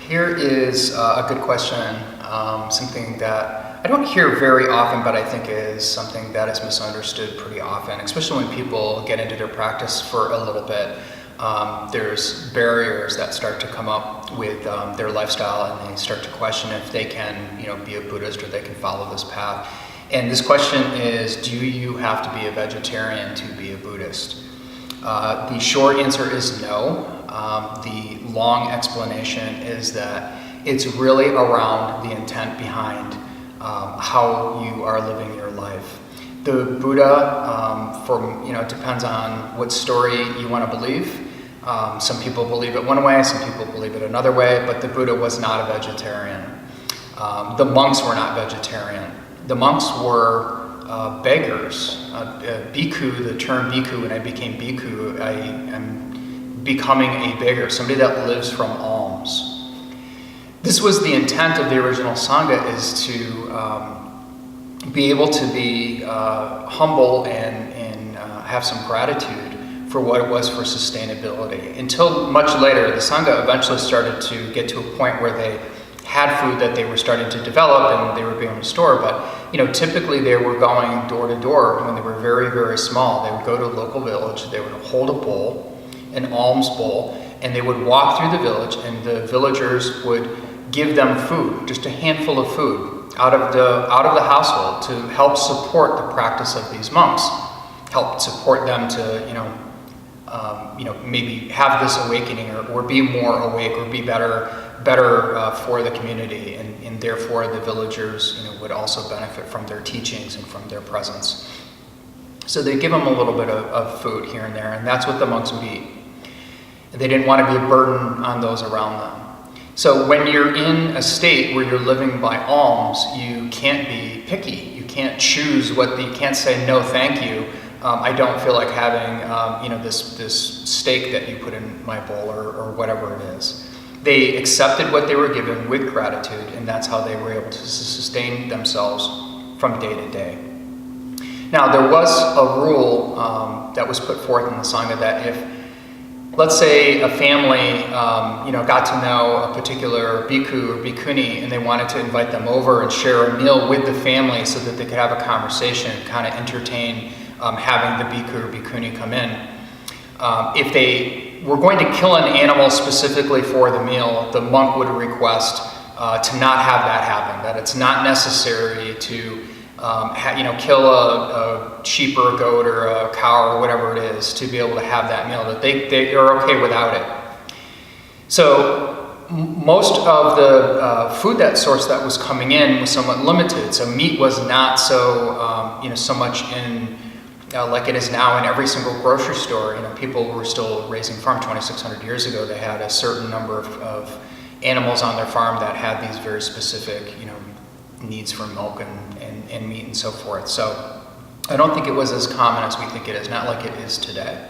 Here is a good question, something that I don't hear very often, but I think is something that is misunderstood pretty often, especially when people get into their practice for a little bit. There's barriers that start to come up with their lifestyle, and they start to question if they can, be a Buddhist or they can follow this path. And this question is, do you have to be a vegetarian to be a Buddhist? The short answer is no. The long explanation is that it's really around the intent behind how you are living your life. The Buddha, it depends on what story you want to believe. Some people believe it one way, some people believe it another way, but the Buddha was not a vegetarian. The monks were not vegetarian. The monks were beggars. Bhikkhu, the term bhikkhu, when I became bhikkhu, I am becoming a beggar, somebody that lives from alms. This was the intent of the original Sangha, is to be able to be humble and have some gratitude for what it was for sustainability. Until much later, the Sangha eventually started to get to a point where they had food that they were starting to develop and they were being restored, but typically they were going door to door when they were very, very small. They would go to a local village, they would hold a bowl, an alms bowl, and they would walk through the village, and the villagers would give them food, just a handful of food out of the household to help support the practice of these monks, help support them to maybe have this awakening or be more awake or be better for the community, and therefore the villagers would also benefit from their teachings and from their presence. So they give them a little bit of food here and there, and that's what the monks would eat. They didn't want to be a burden on those around them. So when you're in a state where you're living by alms, you can't be picky. You can't choose you can't say no thank you. I don't feel like having this steak that you put in my bowl or whatever it is. They accepted what they were given with gratitude, and that's how they were able to sustain themselves from day to day. Now, there was a rule that was put forth in the Sangha that if, let's say, a family got to know a particular bhikkhu or bhikkhuni, and they wanted to invite them over and share a meal with the family so that they could have a conversation, kind of entertain having the bhikkhu or bhikkhuni come in. If they were going to kill an animal specifically for the meal, the monk would request to not have that happen, that it's not necessary to kill a sheep or a goat or a cow or whatever it is to be able to have that meal, that they are okay without it. So most of the food source that was coming in was somewhat limited. So meat was not so much in like it is now in every single grocery store. People were still raising farm 2,600 years ago. They had a certain number of animals on their farm that had these very specific needs for milk and meat and so forth. So I don't think it was as common as we think it is, not like it is today.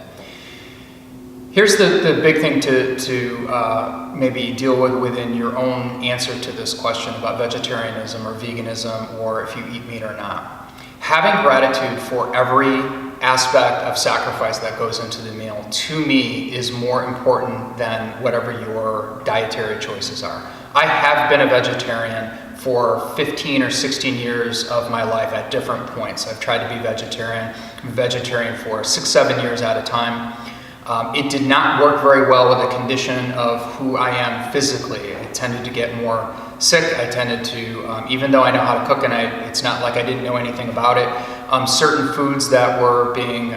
Here's the big thing to maybe deal with within your own answer to this question about vegetarianism or veganism, or if you eat meat or not. Having gratitude for every aspect of sacrifice that goes into the meal, to me, is more important than whatever your dietary choices are. I have been a vegetarian for 15 or 16 years of my life at different points. I've tried to be vegetarian for 6-7 years at a time. It did not work very well with the condition of who I am physically. I tended to get more sick. I tended to, even though I know how to cook, and it's not like I didn't know anything about it, certain foods that were being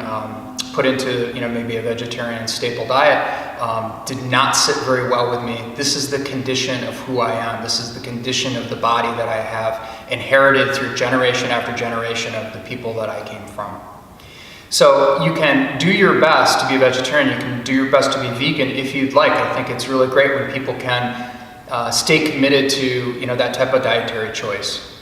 put into maybe a vegetarian staple diet did not sit very well with me. This is the condition of who I am. This is the condition of the body that I have inherited through generation after generation of the people that I came from. So you can do your best to be a vegetarian. You can do your best to be vegan if you'd like. I think it's really great when people can stay committed to that type of dietary choice.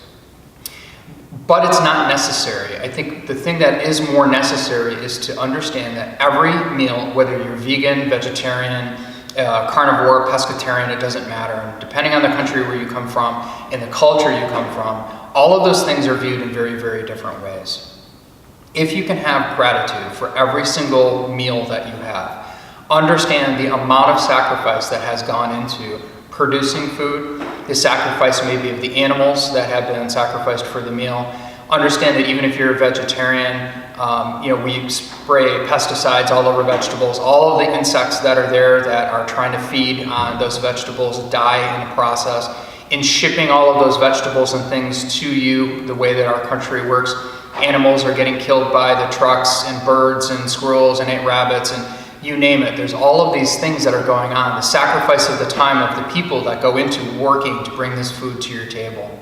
But it's not necessary. I think the thing that is more necessary is to understand that every meal, whether you're vegan, vegetarian, carnivore, pescatarian, it doesn't matter. And depending on the country where you come from and the culture you come from, all of those things are viewed in very, very different ways. If you can have gratitude for every single meal that you have, understand the amount of sacrifice that has gone into producing food, the sacrifice maybe of the animals that have been sacrificed for the meal. Understand that even if you're a vegetarian, we spray pesticides all over vegetables. All of the insects that are there that are trying to feed on those vegetables die in the process. In shipping all of those vegetables and things to you, the way that our country works, animals are getting killed by the trucks, and birds and squirrels and rabbits and you name it. There's all of these things that are going on. The sacrifice of the time of the people that go into working to bring this food to your table.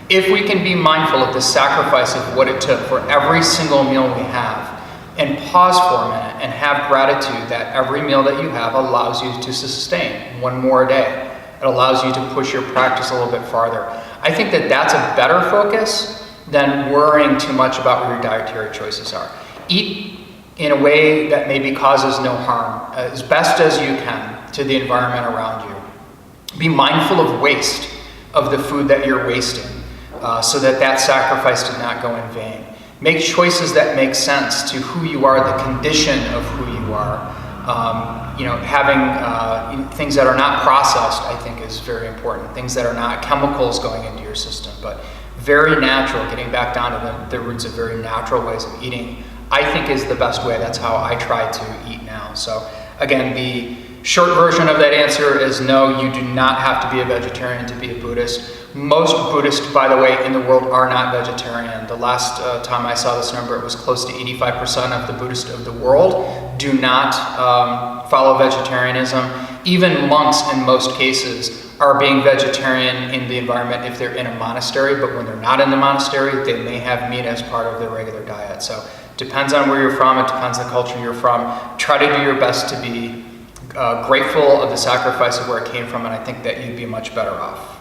If we can be mindful of the sacrifice of what it took for every single meal we have, and pause for a minute and have gratitude that every meal that you have allows you to sustain one more day. It allows you to push your practice a little bit farther. I think that that's a better focus than worrying too much about what your dietary choices are. Eat in a way that maybe causes no harm, as best as you can to the environment around you. Be mindful of waste of the food that you're wasting, so that sacrifice did not go in vain. Make choices that make sense to who you are, the condition of who you are. Having things that are not processed, I think, is very important. Things that are not chemicals going into your system, but very natural, getting back down to the roots of very natural ways of eating, I think is the best way. That's how I try to eat now. So again, the short version of that answer is no, you do not have to be a vegetarian to be a Buddhist. Most Buddhists, by the way, in the world are not vegetarian. The last time I saw this number, it was close to 85% of the Buddhists of the world do not follow vegetarianism. Even monks, in most cases, are being vegetarian in the environment if they're in a monastery, but when they're not in the monastery, they may have meat as part of their regular diet. So depends on where you're from, it depends on the culture you're from. Try to do your best to be grateful of the sacrifice of where it came from, and I think that you'd be much better off.